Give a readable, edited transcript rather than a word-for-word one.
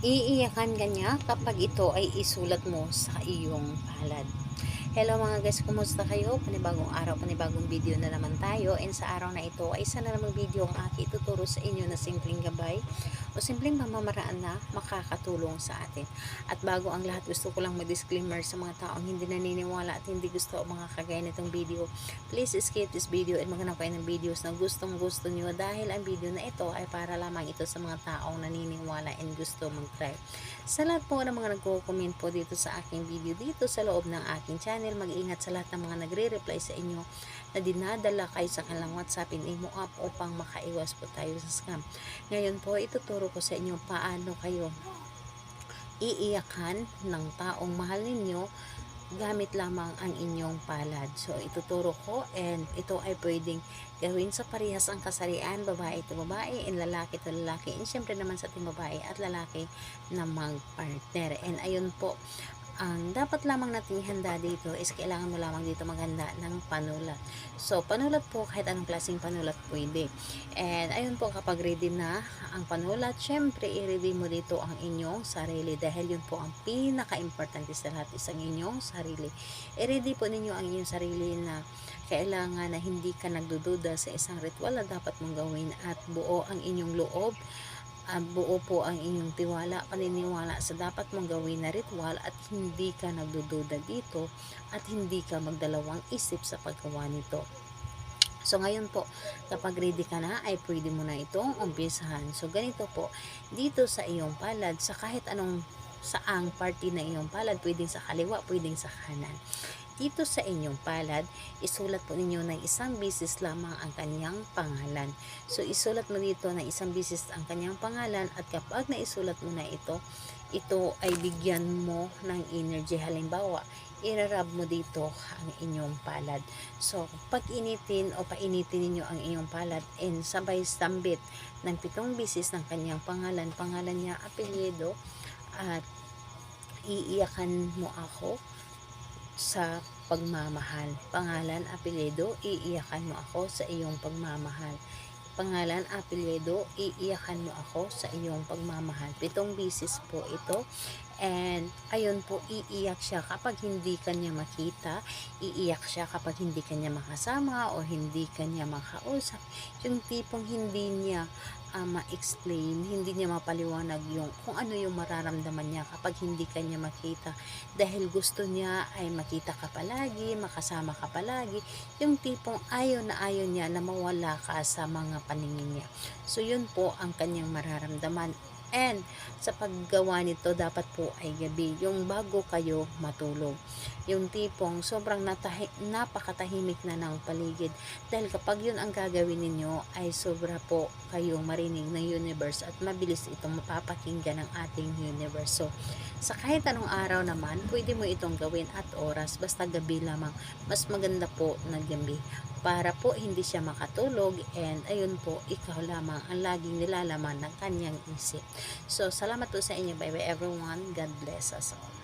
Iiyakan ka niya kapag ito ay isulat mo sa iyong palad. Hello mga guys, kumusta kayo? Panibagong araw, panibagong video na naman tayo. And sa araw na ito ay isa na namang video ang aking ituturo sa inyo na simpleng gabay o simpleng pamamaraan na makakatulong sa atin. At bago ang lahat, gusto ko lang mag-disclaimer sa mga taong hindi naniniwala at hindi gusto ang mga kagaya nitong video. Please skip this video and maghanap kayo ng videos na gustong gusto nyo dahil ang video na ito ay para lamang ito sa mga taong naniniwala and gusto mag-try. Sa lahat po ng mga nagko-comment po dito sa aking video dito sa loob ng aking channel, mag-ingat sa lahat ng mga nagre-reply sa inyo na dinadala kayo sa kanilang WhatsApp in Imo app upang makaiwas po tayo sa scam. Ngayon po, ituturo ko sa inyo paano kayo iiyakan ng taong mahal ninyo gamit lamang ang inyong palad. So, ituturo ko and ito ay pwedeng gawin sa parehas ang kasarian, babae to babae and lalaki to lalaki. And syempre naman sa ating babae at lalaki na mag-partner. And ayun po, ang dapat lamang nating handa dito is kailangan mo lamang dito maghanda ng panulat. So, panulat po, kahit anong klaseng panulat pwede. And ayun po, kapag ready na ang panulat, syempre i-ready mo dito ang inyong sarili dahil yun po ang pinaka-importante sa lahat, is ang inyong sarili. I-ready po ninyo ang inyong sarili na kailangan na hindi ka nagdududa sa isang ritual na dapat mong gawin at buo ang inyong loob. Buo po ang inyong tiwala, paniniwala sa dapat mong gawin na ritual at hindi ka nagdududa dito at hindi ka magdalawang isip sa paggawa nito. So, ngayon po, kapag ready ka na, ay pwede mo na itong umpisahan. So, ganito po, dito sa iyong palad, sa kahit anong saang party na iyong palad, pwedeng sa kaliwa, pwedeng sa kanan. Dito sa inyong palad, isulat po ninyo ng isang bisis lamang ang kanyang pangalan. So, isulat mo dito ng isang bisis ang kanyang pangalan at kapag naisulat mo na ito ay bigyan mo ng energy. Halimbawa, irarab mo dito ang inyong palad. So, pag initin o painitin ninyo ang inyong palad and sabay sambit ng 7 bisis ng kanyang pangalan niya, apelyido, at iiyakan mo ako sa pagmamahal. Pangalan, apelyido, iiyakan mo ako sa iyong pagmamahal. Pangalan, apelyido, iiyakan mo ako sa iyong pagmamahal. 7 bisis po ito. And ayun po, iiyak siya kapag hindi kanya makita, iiyak siya kapag hindi kanya makasama o hindi kanya makausap. Yung tipong hindi niya ma-explain, hindi niya mapaliwanag yung kung ano yung mararamdaman niya kapag hindi kanya makita, dahil gusto niya ay makita ka palagi, makasama ka palagi, yung tipong ayaw niya na mawala ka sa mga paningin niya. So yun po ang kanyang mararamdaman. And sa paggawa nito, dapat po ay gabi, yung bago kayo matulog. Yung tipong sobrang napakatahimik na ng paligid. Dahil kapag yun ang gagawin ninyo, ay sobra po kayong marinig ng universe at mabilis itong mapapakinggan ng ating universe. So, sa kahit anong araw naman, pwede mo itong gawin at oras, basta gabi lamang. Mas maganda po na gabi para po hindi siya makatulog and ayun po, ikaw lamang ang laging nilalaman ng kanyang isip. So, salamat po sa inyo. Bye bye everyone. God bless us all.